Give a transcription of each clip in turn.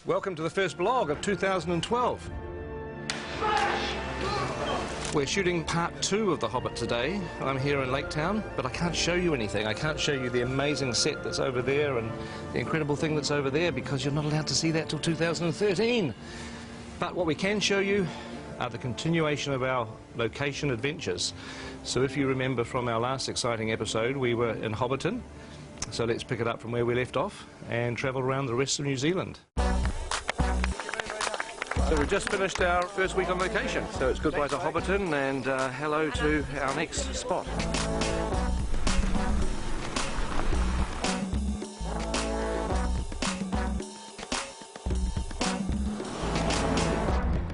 Welcome to the first vlog of 2012. We're shooting part 2 of The Hobbit today. I'm here in Lake Town, but I can't show you anything. I can't show you the amazing set that's over there and the incredible thing that's over there because you're not allowed to see that till 2013. But what we can show you are the continuation of our location adventures. So if you remember from our last exciting episode, we were in Hobbiton. So let's pick it up from where we left off and travel around the rest of New Zealand. So we've just finished our first week on location. So it's goodbye to Hobbiton and hello to our next spot.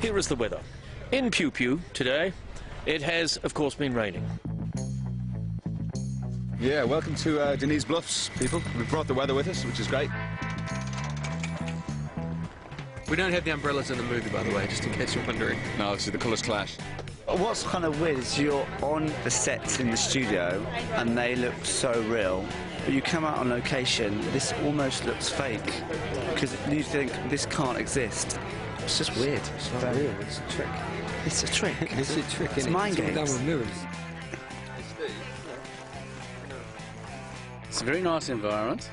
Here is the weather. In Pew Pew today, it has, of course, been raining. Yeah, welcome to Denise Bluffs, people. We've brought the weather with us, which is great. We don't have the umbrellas in the movie, by the way, just in case you're wondering. No, obviously the colours clash. What's kind of weird is you're on the sets in the studio and they look so real, but you come out on location, this almost looks fake, because you think this can't exist. It's just weird. It's not real, it's a trick. It's a trick. It's a trick, It's mind games. Done with mirrors. It's a very nice environment.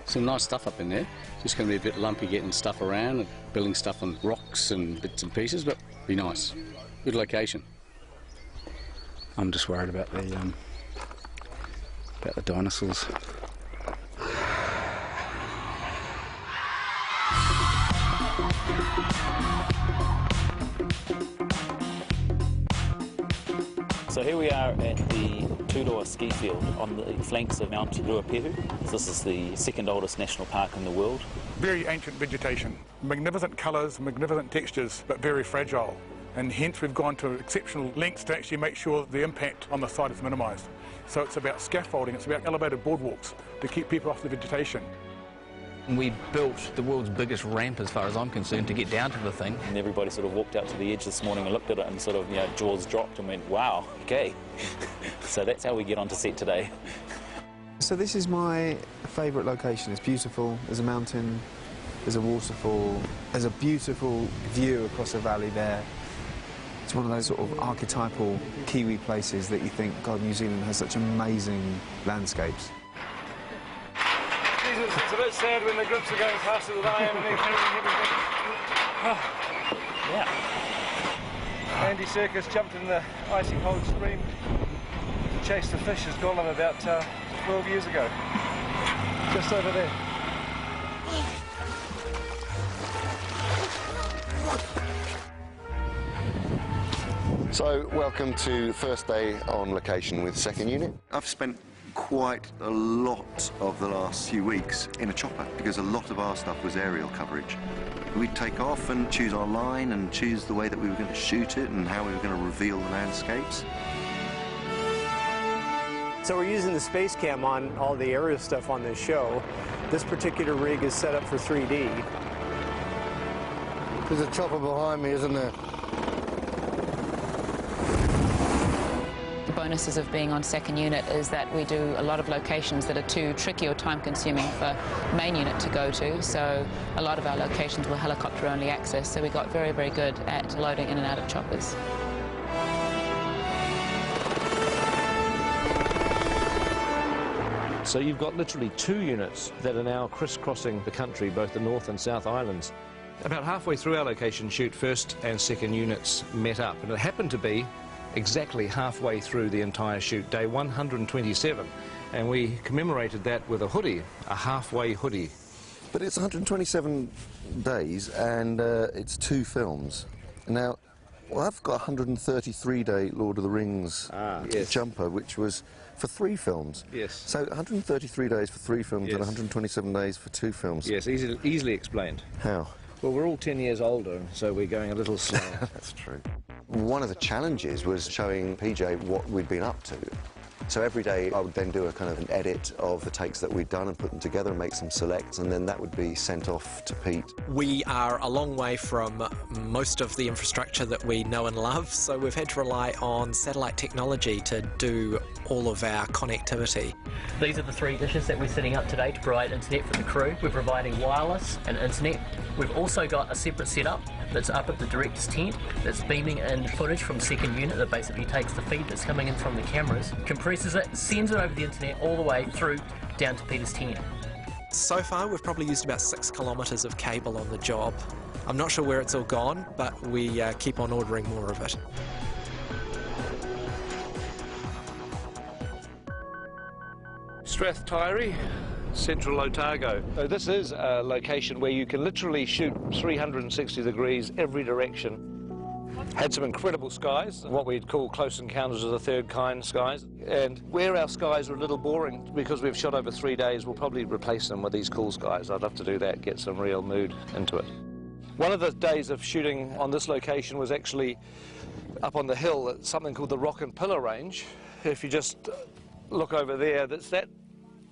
Some nice stuff up in there. Just going to be a bit lumpy getting stuff around and building stuff on rocks and bits and pieces, but be nice. Good location. I'm just worried about the dinosaurs. So here we are at the Turoa ski field on the flanks of Mount Ruapehu. This is the second oldest national park in the world. Very ancient vegetation, magnificent colours, magnificent textures, but very fragile. And hence we've gone to exceptional lengths to actually make sure the impact on the site is minimised. So it's about scaffolding, it's about elevated boardwalks to keep people off the vegetation. We built the world's biggest ramp, as far as I'm concerned, to get down to the thing. And everybody sort of walked out to the edge this morning and looked at it and sort of, jaws dropped and went, wow, okay. So that's how we get onto set today. So this is my favourite location. It's beautiful. There's a mountain, there's a waterfall, there's a beautiful view across a valley there. It's one of those sort of archetypal Kiwi places that you think, God, New Zealand has such amazing landscapes. It's a bit sad when the grips are going faster than I am and they're carrying everything. Yeah. Andy Serkis jumped in the icy cold stream to chase the fish as Gollum about 12 years ago. Just over there. So, welcome to the first day on location with second unit. I've spent quite a lot of the last few weeks in a chopper because a lot of our stuff was aerial coverage. We'd take off and choose our line and choose the way that we were going to shoot it and how we were going to reveal the landscapes. So we're using the space cam on all the aerial stuff on this show. This particular rig is set up for 3D. There's a chopper behind me, isn't there? The bonuses of being on second unit is that we do a lot of locations that are too tricky or time-consuming for main unit to go to, so a lot of our locations were helicopter-only access, so we got very, very good at loading in and out of choppers. So you've got literally 2 units that are now crisscrossing the country, both the North and South Islands. About halfway through our location shoot, first and second units met up, and it happened to be exactly halfway through the entire shoot, day 127, and we commemorated that with a hoodie, a halfway hoodie. But it's 127 days and it's 2 films. Now, well, I've got a 133-day Lord of the Rings jumper, which was for 3 films. Yes. So 133 days for 3 films and 127 days for 2 films. Yes, easily explained. How? Well, we're all 10 years older, so we're going a little slower. That's true. One of the challenges was showing PJ what we'd been up to. So every day I would then do a kind of an edit of the takes that we'd done and put them together and make some selects, and then that would be sent off to Pete. We are a long way from most of the infrastructure that we know and love, so we've had to rely on satellite technology to do all of our connectivity. These are the 3 dishes that we're setting up today to provide internet for the crew. We're providing wireless and internet We've also got a separate setup that's up at the director's tent that's beaming in footage from second unit that basically takes the feed that's coming in from the cameras, compresses it, sends it over the internet all the way through down to Peter's tent. So far we've probably used about 6 kilometres of cable on the job. I'm not sure where it's all gone, but we keep on ordering more of it. Strathtyre, Central Otago. So this is a location where you can literally shoot 360 degrees every direction. Had some incredible skies, what we'd call close encounters of the third kind skies. And where our skies are a little boring, because we've shot over 3 days, we'll probably replace them with these cool skies. I'd love to do that, get some real mood into it. One of the days of shooting on this location was actually up on the hill at something called the Rock and Pillar Range. If you just look over there, that's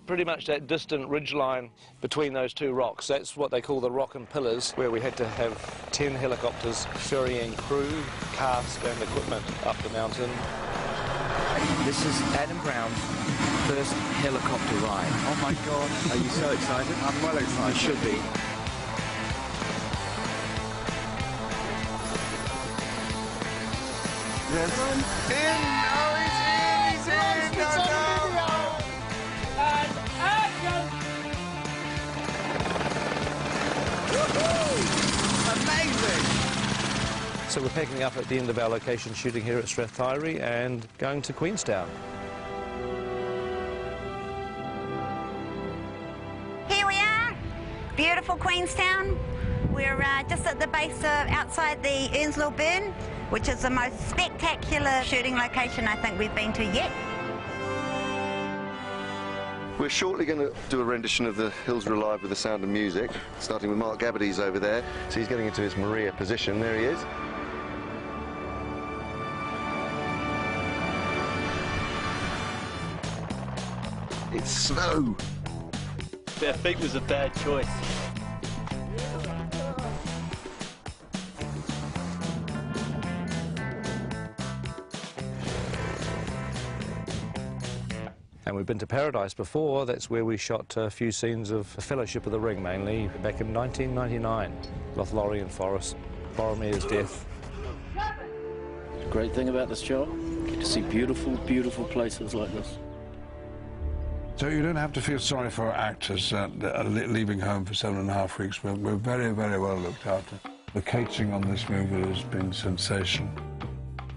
pretty much that distant ridge line between those two rocks. That's what they call the Rock and Pillars, where we had to have 10 helicopters ferrying crew, cast and equipment up the mountain. This is Adam Brown's first helicopter ride. Oh my God. Are you so excited? I'm well excited. You should be. Yes. In! Oh, he's in! He's in! So we're packing up at the end of our location shooting here at Strathtyre and going to Queenstown. Here we are, beautiful Queenstown. We're just at the base of outside the Earnslow Burn, which is the most spectacular shooting location I think we've been to yet. We're shortly going to do a rendition of the Hills Relive with the sound of music, starting with Mark Gabbardy's over there. So he's getting into his Maria position. There he is. It's snow. Our feet was a bad choice. And we've been to Paradise before. That's where we shot a few scenes of Fellowship of the Ring, mainly, back in 1999. Lothlorien Forest, Boromir's death. The great thing about this job, you get to see beautiful, beautiful places like this. So you don't have to feel sorry for actors that are leaving home for 7.5 weeks. We're very, very well looked after. The catering on this movie has been sensational.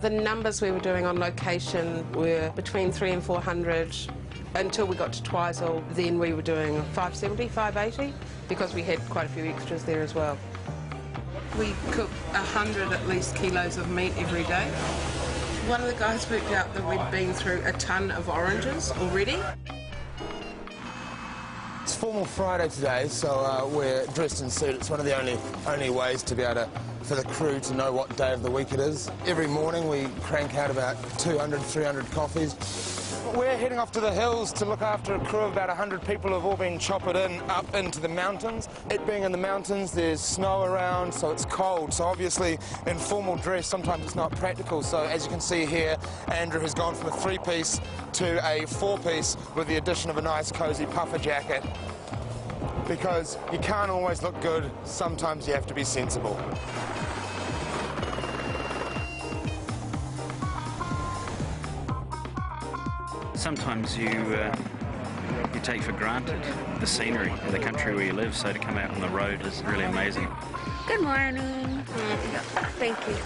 The numbers we were doing on location were between 300 and 400 until we got to Twizel. Then we were doing 570, 580 because we had quite a few extras there as well. We cook 100 at least kilos of meat every day. One of the guys worked out that we'd been through a ton of oranges already. It's formal Friday today, so we're dressed in suit. It's one of the only ways to be able to, for the crew to know what day of the week it is. Every morning we crank out about 200, 300 coffees. We're heading off to the hills to look after a crew of about 100 people who've all been choppered in up into the mountains. It being in the mountains, there's snow around, so it's cold. So obviously in formal dress, sometimes it's not practical. So as you can see here, Andrew has gone from a 3-piece to a 4-piece with the addition of a nice cozy puffer jacket. Because you can't always look good, sometimes you have to be sensible. Sometimes you take for granted the scenery of the country where you live, so to come out on the road is really amazing. Good morning. Thank you.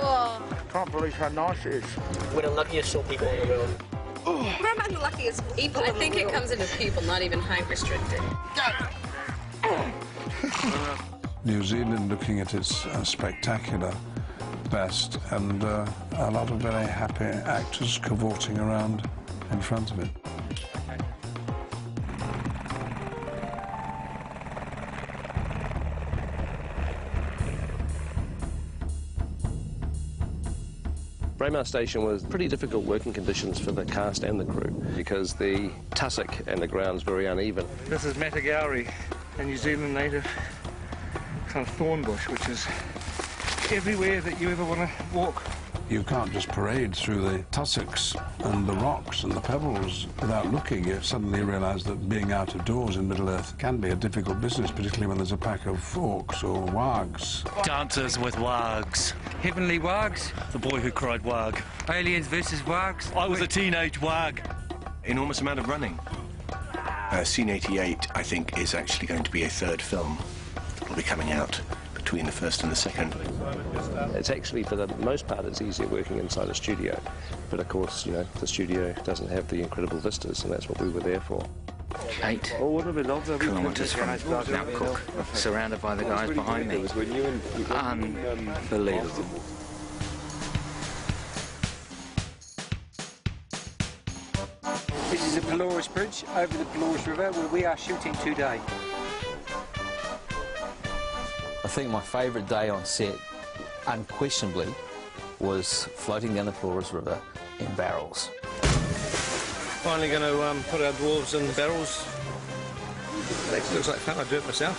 Oh. Can't believe how nice it is. We're the luckiest short people in the world. We're among the luckiest people. I think it comes into people, not even height restricted. New Zealand looking at its spectacular best, and a lot of very happy actors cavorting around in front of it. Braemar Station was pretty difficult working conditions for the cast and the crew because the tussock and the ground's very uneven. This is Matagauri, a New Zealand native kind of thorn bush, which is everywhere that you ever want to walk You can't just parade through the tussocks and the rocks and the pebbles without looking. You suddenly realise that being out of doors in Middle-earth can be a difficult business, particularly when there's a pack of orcs or wargs. Dancers with wargs. Heavenly wargs? The boy who cried warg. Aliens versus wargs? I was a teenage warg. Enormous amount of running. Scene 88, I think, is actually going to be a third film that will be coming out between the first and the second. It's actually, for the most part, it's easier working inside a studio. But of course, you know, the studio doesn't have the incredible vistas, and that's what we were there for. 8 kilometres from Mount Cook, surrounded by the guys behind me. Unbelievable. This is the Pelorus Bridge over the Pelorus River where we are shooting today. I think my favourite day on set, unquestionably, was floating down the Pelorus River in barrels. Finally going to put our dwarves in barrels. It actually looks like fun. I'd do it myself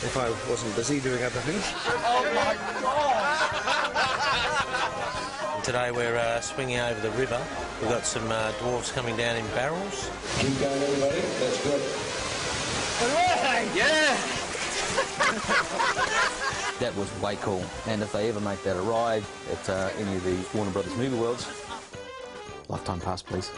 if I wasn't busy doing other things. Oh my God! Today we're swinging over the river. We've got some dwarves coming down in barrels. Keep going, everybody. That's good. Yeah! That was way cool, and if they ever make that a ride at any of the Warner Brothers movie worlds, lifetime pass, please.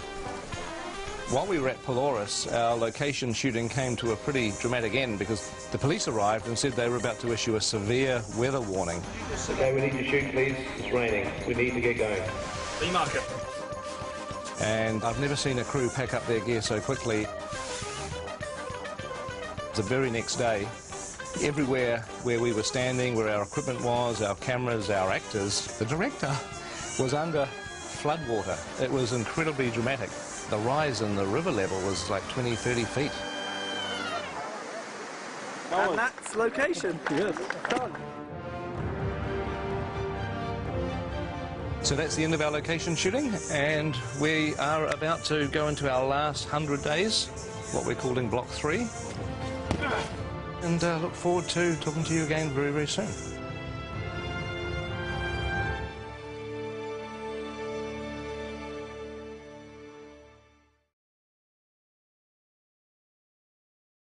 While we were at Pelorus, our location shooting came to a pretty dramatic end because the police arrived and said they were about to issue a severe weather warning. Okay, we need to shoot, please. It's raining. We need to get going. B-marker. And I've never seen a crew pack up their gear so quickly. The very next day, everywhere where we were standing, where our equipment was, our cameras, our actors, the director was under floodwater. It was incredibly dramatic. The rise in the river level was like 20, 30 feet. And that's location. Yes. Done. So that's the end of our location shooting, and we are about to go into our last 100 days, what we're calling Block 3. And look forward to talking to you again very, very soon.